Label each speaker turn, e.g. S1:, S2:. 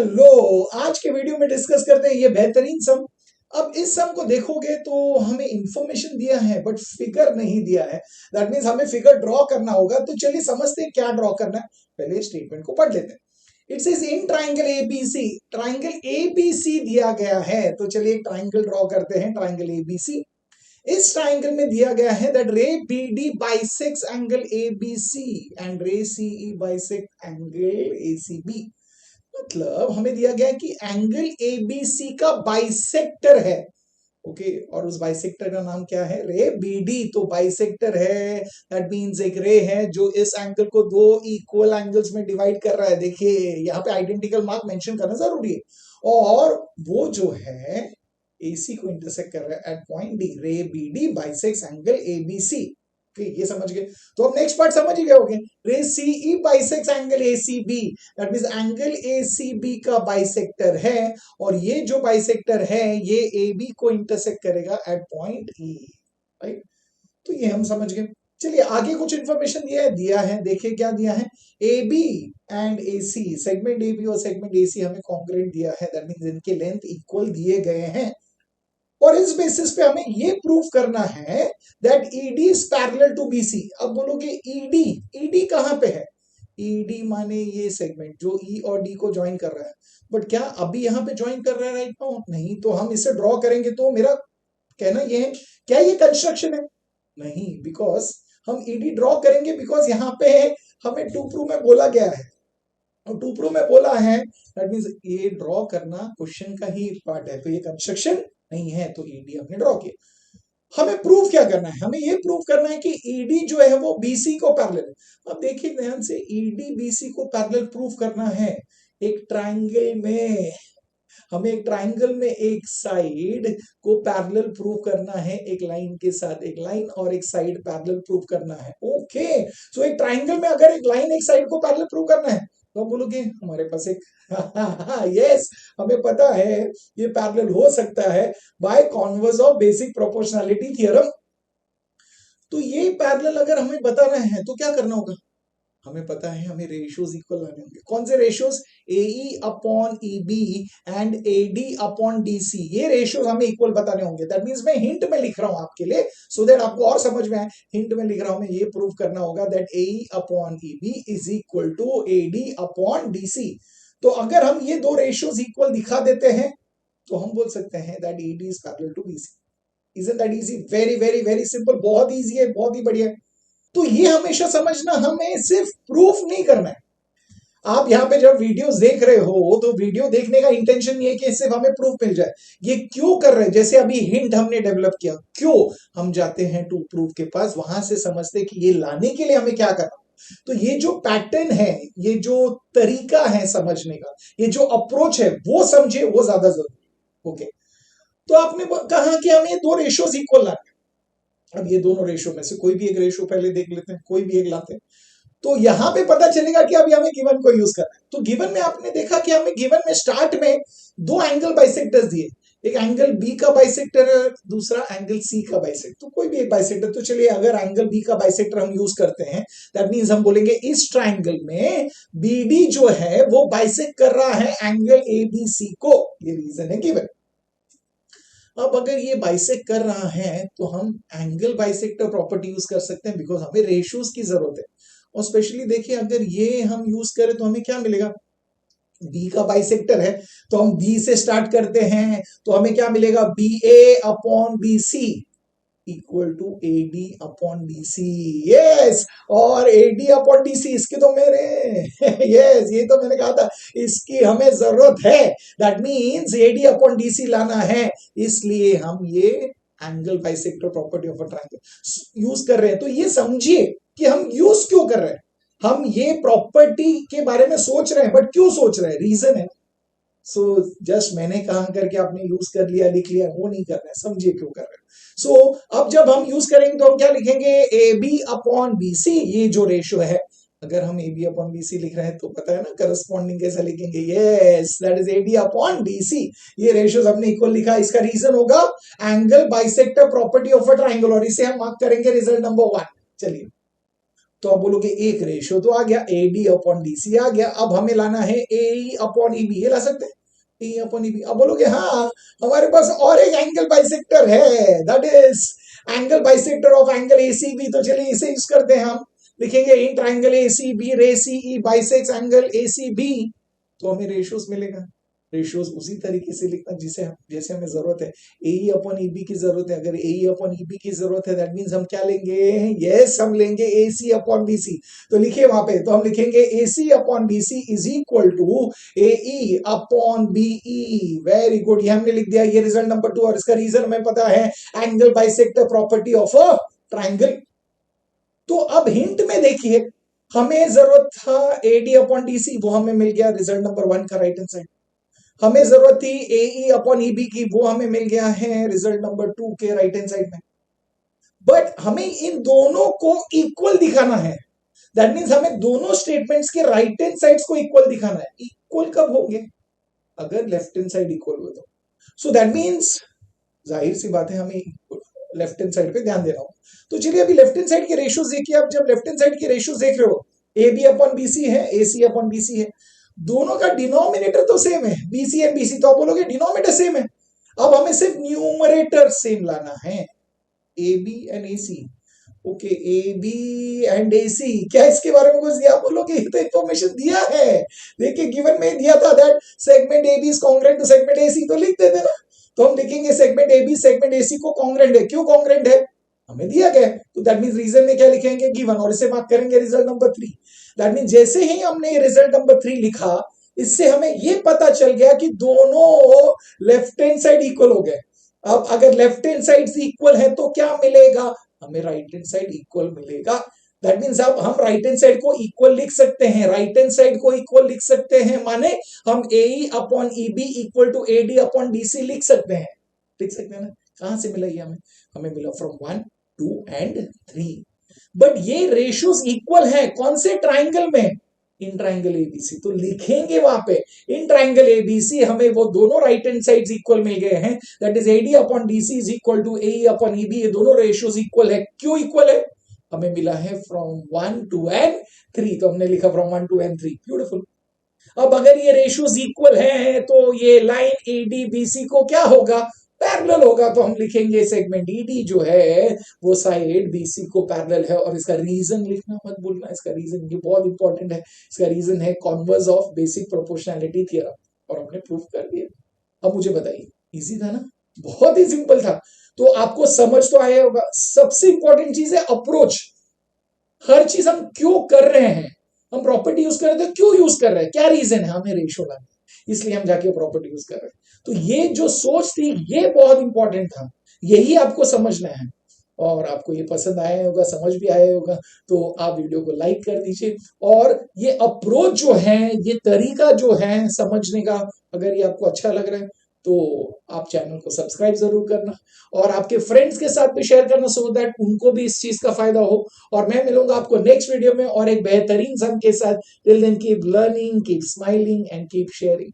S1: Hello, आज के video में डिस्कस करते हैं ये बेहतरीन सम। अब इस सम को देखोगे तो हमें इंफॉर्मेशन दिया है बट फिगर नहीं दिया है। दैट मींस हमें फिगर ड्रॉ करना होगा। तो चलिए समझते हैं क्या ड्रॉ करना है। पहले स्टेटमेंट को पढ़ लेते हैं। It says in triangle ABC, triangle ABC दिया गया है। तो चलिए एक ट्राइंगल ड्रॉ करते हैं, ट्राइंगल एबीसी। इस ट्राइंगल में दिया गया है that ray BD bisects angle ABC and ray CE bisect angle ACB. मतलब हमें दिया गया है कि एंगल एबीसी का बाइसेक्टर है। ओके, और उस बाइसेक्टर का नाम क्या है? रे बीडी। तो बाइसेक्टर है, दैट मींस एक रे है जो इस एंगल को दो इक्वल एंगल्स में डिवाइड कर रहा है। देखिए यहाँ पे आइडेंटिकल मार्क मेंशन करना जरूरी है। और वो जो है एसी को इंटरसेक्ट कर रहा है एट पॉइंट डी। रे बीडी बाइसेक्स एंगल एबीसी। ये समझ गए। तो अब नेक्स्ट पार्ट समझ ही गए होंगे। Ray CE bisects angle ACB, that means angle ACB का बाइसेक्टर है, और ये जो बाइसेक्टर है ये एबी को इंटरसेक्ट करेगा एट पॉइंट ई। राइट, तो ये हम समझ गए। चलिए आगे कुछ इंफॉर्मेशन दिया है। देखिए क्या दिया है। AB and AC, segment AB और सेगमेंट AC हमें कॉन्ग्रुएंट दिया है। दैट मींस इनके लेंथ इक्वल दिए गए हैं, और इस बेसिस पे हमें ये प्रूव करना है that ED is parallel to BC। अब बोलोगे ED कहां पे है? ED माने ये सेगमेंट जो E और D को ज्वाइन कर रहा है। बट क्या अभी यहां पे ज्वाइन कर रहा है राइट नाउ? नहीं। तो हम इसे ड्रॉ करेंगे तो मेरा कहना ये है, क्या ये कंस्ट्रक्शन है? नहीं, बिकॉज हम ED ड्रॉ करेंगे बिकॉज यहाँ पे हमें टू प्रूव में बोला गया है, और टू प्रूव में बोला है दैट मींस ये ड्रॉ करना क्वेश्चन का ही पार्ट है। तो ये कंस्ट्रक्शन नहीं है, तो ED हमने ड्रॉ किया। हमें प्रूव क्या करना है? हमें ये प्रूव करना है कि ED जो है वो BC को पैरेलल है। अब देखिए ध्यान से, ED BC को पैरेलल प्रूव करना है एक ट्राइंगल में। हमें एक ट्राइंगल में एक साइड को पैरेलल प्रूव करना है एक लाइन के साथ, एक लाइन और एक साइड पैरेलल प्रूव करना है। ओके, सो एक ट्राइंगल में अगर एक लाइन एक साइड को पैरेलल प्रूव करना है तो बोलोगे हमारे पास एक यस, हमें पता है ये पैरेलल हो सकता है by converse of basic proportionality theorem. तो ये पैरेलल अगर हमें बताना है तो क्या करना होगा? हमें पता है हमें रेशियोज इक्वल लाने होंगे। कौन से ratios? AE upon EB and AD upon DC। ये रेशियोज हमें इक्वल बताने होंगे। दैट मींस मैं हिंट में लिख रहा हूं आपके लिए, सो दैट आपको और समझ में आए। हिंट में लिख रहा हूं मैं, ये प्रूव करना होगा that AE upon EB is equal to AD upon DC। तो अगर हम ये दो रेशियोज इक्वल दिखा देते हैं तो हम बोल सकते हैं that ED is parallel to BC। Isn't that easy? Very very very simple, बहुत इजी है, बहुत ही बढ़िया। तो ये हमेशा समझना, हमें सिर्फ प्रूफ नहीं करना है। आप यहाँ पे जब वीडियोस देख रहे हो तो वीडियो देखने का इंटेंशन ये है कि सिर्फ हमें प्रूफ मिल जाए। ये क्यों कर रहे हैं? जैसे अभी हिंट हमने डेवलप किया, क्यों हम जाते हैं टू प्रूफ के पास, वहां से समझते कि ये लाने के लिए हमें क्या करना। तो ये जो पैटर्न है, ये जो तरीका है समझने का, ये जो अप्रोच है वो समझे, वो ज्यादा जरूरी। ओके, तो आपने कहा कि हमें दो रेशियोज इक्वल लाने। अब ये दोनों रेशियो में से कोई भी एक रेशियो पहले देख लेते हैं, कोई भी एक लाते हैं। तो यहां पे पता चलेगा कि अभी हमें गिवन को यूज करना है। तो गिवन में आपने देखा कि हमें गिवन में स्टार्ट में दो एंगल बाइसेक्टर्स दिए, एक एंगल B का बाइसेक्टर है, दूसरा एंगल C का बाइसेक्टर। तो कोई भी एक बाइसेक्टर। तो चलिए अगर एंगल B का बाइसेक्टर हम यूज करते हैं, दैट मींस हम बोलेंगे इस ट्राइंगल में BD जो है वो बाइसेक्ट कर रहा है एंगल ABC को। ये रीजन है गिवन। अब अगर ये बाइसेक्ट कर रहा है तो हम एंगल बाइसेक्टर प्रॉपर्टी यूज कर सकते हैं, बिकॉज हमें रेशियोज की जरूरत है। और स्पेशली देखिए अगर ये हम यूज करें तो हमें क्या मिलेगा? B का बाइसेक्टर है तो हम B से स्टार्ट करते हैं, तो हमें क्या मिलेगा? BA upon BC equal to AD upon DC। Yes, और AD अपॉन DC इसके तो मेरे यस, ये तो मैंने कहा था इसकी हमें जरूरत है। That means AD upon DC लाना है, इसलिए हम ये angle bisector property of a triangle use कर रहे हैं। तो ये समझिए कि हम यूज क्यों कर रहे हैं। हम ये प्रॉपर्टी के बारे में सोच रहे हैं, बट क्यों सोच रहे हैं? रीजन है। सो जस्ट मैंने कहा करके आपने यूज कर लिया, लिख लिया, वो नहीं करना है। समझिए क्यों कर रहे हैं। सो अब जब हम यूज करेंगे तो हम क्या लिखेंगे? AB अपॉन BC, ये जो रेशियो है। अगर हम AB अपॉन BC लिख रहे हैं तो पता है ना करस्पॉन्डिंग कैसे लिखेंगे? Yes, that is AD upon DC। ये रेशियोज हमने इक्वल लिखा, इसका रीजन होगा angle bisector property of a triangle, और इसे हम मार्क करेंगे रिजल्ट नंबर 1। चलिए तो आप बोलोगे एक रेशियो तो आ गया, AD अपॉन DC आ गया। अब हमें लाना है AE अपॉन EB, ये ला सकते हैं AE अपॉन EB। अब बोलोगे हाँ हमारे पास और एक एंगल बाइसेक्टर है, that is angle bisector of angle ACB। तो चलिए इसे यूज करते हैं, हम लिखेंगे इन ट्राइंगल ACB रे CE बाइसेक्स एंगल ACB, तो हमें रेशियोज मिलेगा। रेशियोज उसी तरीके से लिखना जैसे हमें जरूरत है। AE अपॉन EB की जरूरत है, अगर AE अपॉन EB की जरूरत है दैट मींस हम क्या लेंगे, यस हम लेंगे AC अपॉन BC। तो लिखिए वहां पे, तो हम लिखेंगे AC upon BC is equal to AE upon BE। Very good, ये हमने लिख दिया, ये रिजल्ट नंबर 2। और इसका रीजन हमें पता है, angle bisector property of a triangle. तो अब हिंट में देखिए, हमें जरूरत था AD अपॉन DC, वो हमें मिल गया रिजल्ट नंबर 1 का राइट हैंड साइड। हमें जरूरत थी AE अपॉन EB की, वो हमें मिल गया है रिजल्ट नंबर 2 के राइट हैंड साइड में। बट हमें इन दोनों को इक्वल दिखाना है, दैट मींस हमें दोनों स्टेटमेंट्स के राइट हैंड साइड्स को इक्वल दिखाना है। इक्वल कब होंगे, अगर लेफ्ट हैंड साइड इक्वल हो तो। सो दैट मींस जाहिर सी बात है हमें लेफ्ट हैंड साइड पे ध्यान देना होगा। तो चलिए अभी लेफ्ट हैंड साइड के रेशियोज देखिए। आप जब लेफ्ट हैंड साइड के रेशियोज देख रहे हो, AB अपॉन BC है, AC अपॉन BC है, दोनों का डिनोमिनेटर तो सेम है, BC एंड BC, तो आप बोलोगे डिनोमिनेटर सेम है। अब हमें सिर्फ न्यूमरेटर सेम लाना है, AB and AC। Okay, AB and AC, क्या इसके बारे में कुछ दिया, आप बोलोगे ये तो इंफॉर्मेशन दिया है, देखिए गिवन में दिया था that segment AB is congruent to segment AC, तो लिख देते ना। तो हम लिखेंगे सेगमेंट AB सेगमेंट AC को कांग्रुएंट है। क्यों कांग्रुएंट है, हमें दिया गया, तो दैट मींस रीजन में क्या लिखेंगे, गिवन, और इसे बात करेंगे रिजल्ट नंबर 3। दैट मींस जैसे ही हमने रिजल्ट नंबर 3 लिखा, इससे हमें ये पता चल गया कि दोनों लेफ्ट हैंड साइड इक्वल हो गए। अब अगर लेफ्ट हैंड साइड इक्वल है तो क्या मिलेगा, हमें राइट हैंड साइड इक्वल मिलेगा। दैट मींस अब हम राइट हैंड साइड को इक्वल लिख सकते हैं, राइट हैंड साइड को इक्वल लिख सकते हैं, माने हम AE upon EB equal to AD upon BC लिख सकते हैं, लिख सकते हैं ना। कहां से मिला ये हमें मिला फ्रॉम 1 2 एंड 3। बट ये रेशियोज इक्वल है कौन से ट्राइंगल में, इन ट्राइंगल ABC। तो लिखेंगे वहां पे इन ट्राइंगल ABC हमें वो दोनों राइट हैंड साइड्स इक्वल मिल गए हैं, that is AD upon DC is equal to AE upon EB। ये दोनों रेशियोज इक्वल है। क्यों इक्वल है, हमें मिला है फ्रॉम 1 2 एंड 3, तो हमने लिखा फ्रॉम 1 2 एंड 3। ब्यूटीफुल। अब अगर ये रेशियोज इक्वल हैं तो ये लाइन ADBC को क्या होगा, पैरेलल होगा। तो हम लिखेंगे सेगमेंट ED जो है वो साइड BC को पैरेलल है। और इसका रीजन लिखना मत भूलना, इसका रीजन ये बहुत इंपॉर्टेंट है। इसका रीजन है converse of basic proportionality theorem, और हमने प्रूफ कर दिया। अब मुझे बताइए, इजी था ना, बहुत ही सिंपल था। तो आपको समझ तो आया होगा। सबसे इंपॉर्टेंट चीज है अप्रोच। हर चीज हम क्यों कर रहे हैं, हम प्रॉपर्टी यूज कर रहे हैं तो क्यों यूज कर रहे हैं, क्या रीजन है, हमें रेशियो लाना, इसलिए हम जाके प्रॉपर्टी यूज कर रहे हैं। तो ये जो सोच थी ये बहुत इंपॉर्टेंट था, यही आपको समझना है। और आपको ये पसंद आया होगा, समझ भी आया होगा, तो आप वीडियो को लाइक कर दीजिए। और ये अप्रोच जो है, ये तरीका जो है समझने का, अगर ये आपको अच्छा लग रहा है तो आप चैनल को सब्सक्राइब जरूर करना, और आपके फ्रेंड्स के साथ भी शेयर करना, सो दैट उनको भी इस चीज का फायदा हो। और मैं मिलूंगा आपको नेक्स्ट वीडियो में और एक बेहतरीन सम के साथ। Till then keep learning, keep smiling and keep sharing.